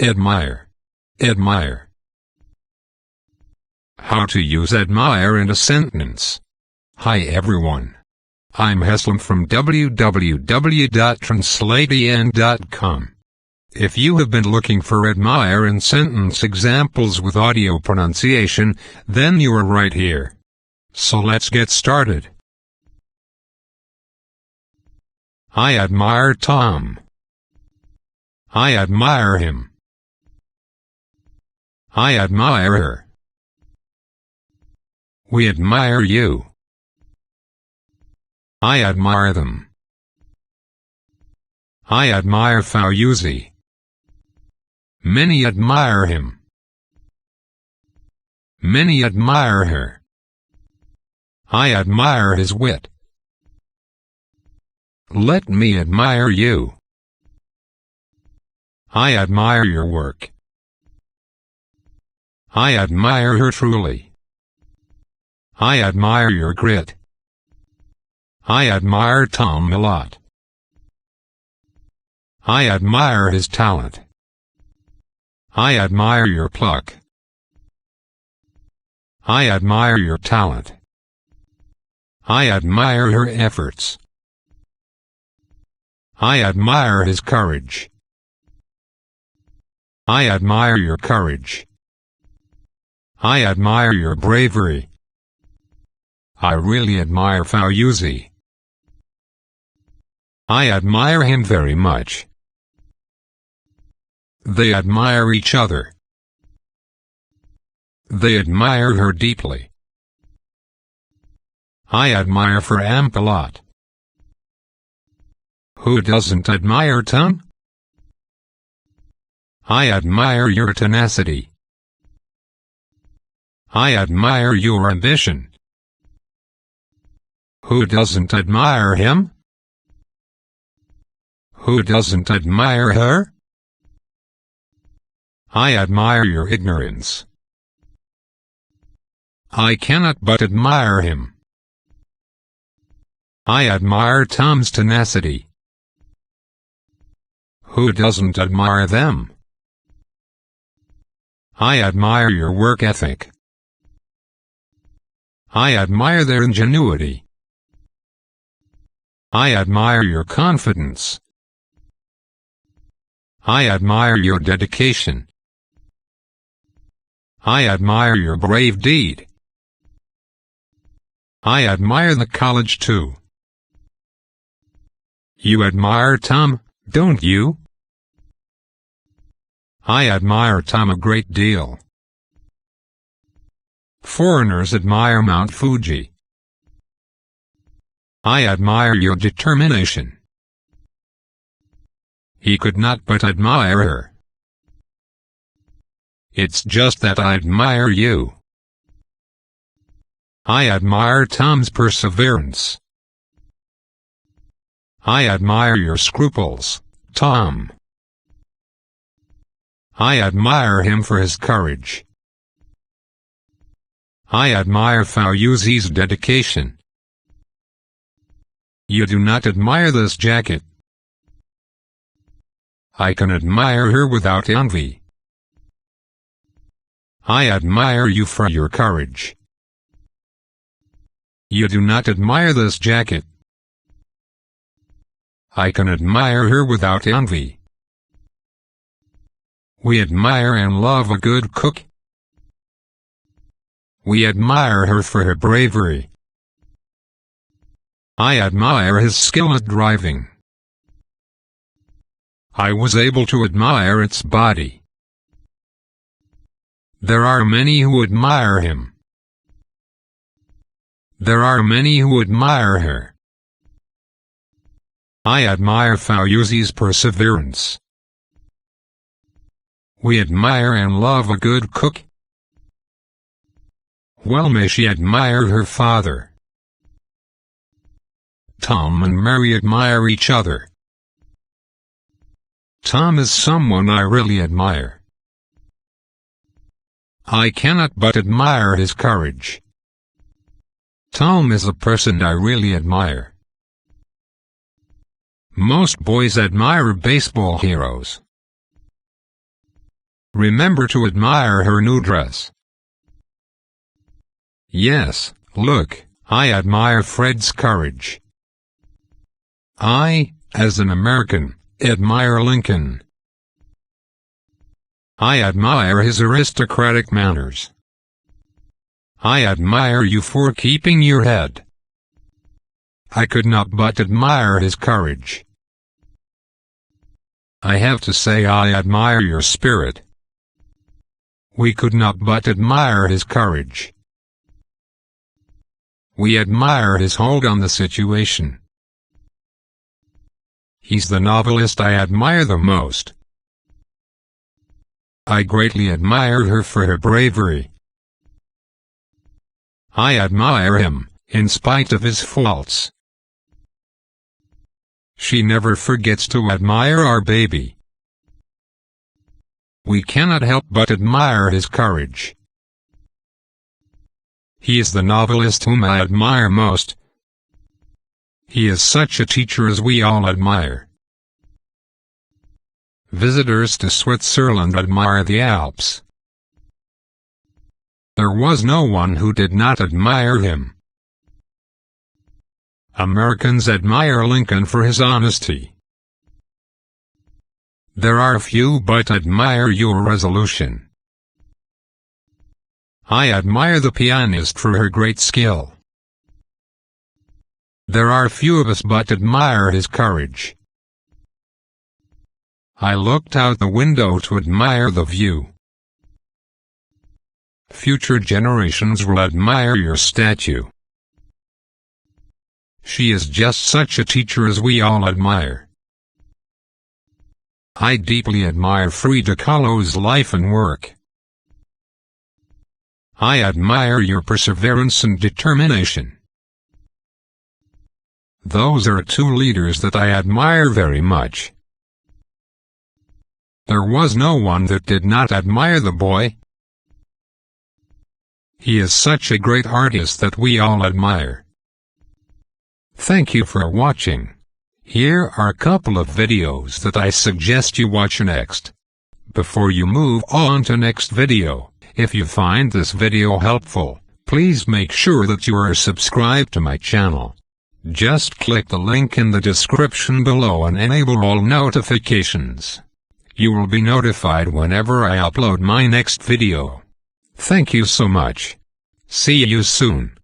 Admire. Admire. How to use admire in a sentence. Hi everyone. I'm Heslam from www.translatein.com. If you have been looking for admire in sentence examples with audio pronunciation, then you are right here. So let's get started. I admire Tom. I admire him. I admire her. We admire you. I admire them. I admire Faouzi. Many admire him. Many admire her. I admire his wit. Let me admire you. I admire your work. I admire her truly. I admire your grit. I admire Tom a lot. I admire his talent. I admire your pluck. I admire your talent. I admire her efforts. I admire his courage. I admire your courage. I admire your bravery. I really admire Faouzi. I admire him very much. They admire each other. They admire her deeply. I admire Faouzi a lot. Who doesn't admire Tom? I admire your tenacity. I admire your ambition. Who doesn't admire him? Who doesn't admire her? I admire your ignorance. I cannot but admire him. I admire Tom's tenacity. Who doesn't admire them? I admire your work ethic. I admire their ingenuity. I admire your confidence. I admire your dedication. I admire your brave deed. I admire the college too. You admire Tom, don't you? I admire Tom a great deal. Foreigners admire Mount Fuji. I admire your determination. He could not but admire her. It's just that I admire you. I admire Tom's perseverance. I admire your scruples, Tom. I admire him for his courage. I admire Faouzi's dedication. You do not admire this jacket. I can admire her without envy. I admire you for your courage. You do not admire this jacket. I can admire her without envy. We admire and love a good cook. We admire her for her bravery. I admire his skill at driving. I was able to admire its body. There are many who admire him. There are many who admire her. I admire Faouzi's perseverance. We admire and love a good cook. Well may she admire her father. Tom and Mary admire each other. Tom is someone I really admire. I cannot but admire his courage. Tom is a person I really admire. Most boys admire baseball heroes. Remember to admire her new dress. Yes, look, I admire Fred's courage. I, as an American, admire Lincoln. I admire his aristocratic manners. I admire you for keeping your head. I could not but admire his courage. I have to say I admire your spirit. We could not but admire his courage. We admire his hold on the situation. He's the novelist I admire the most. I greatly admire her for her bravery. I admire him, in spite of his faults. She never forgets to admire our baby. We cannot help but admire his courage. He is the novelist whom I admire most. He is such a teacher as we all admire. Visitors to Switzerland admire the Alps. There was no one who did not admire him. Americans admire Lincoln for his honesty. There are few but admire your resolution. I admire the pianist for her great skill. There are few of us but admire his courage. I looked out the window to admire the view. Future generations will admire your statue. She is just such a teacher as we all admire. I deeply admire Frida Kahlo's life and work. I admire your perseverance and determination. Those are two leaders that I admire very much. There was no one that did not admire the boy. He is such a great artist that we all admire. Thank you for watching. Here are a couple of videos that I suggest you watch next. Before you move on to next video, if you find this video helpful, please make sure that you are subscribed to my channel. Just click the link in the description below and enable all notifications. You will be notified whenever I upload my next video. Thank you so much. See you soon.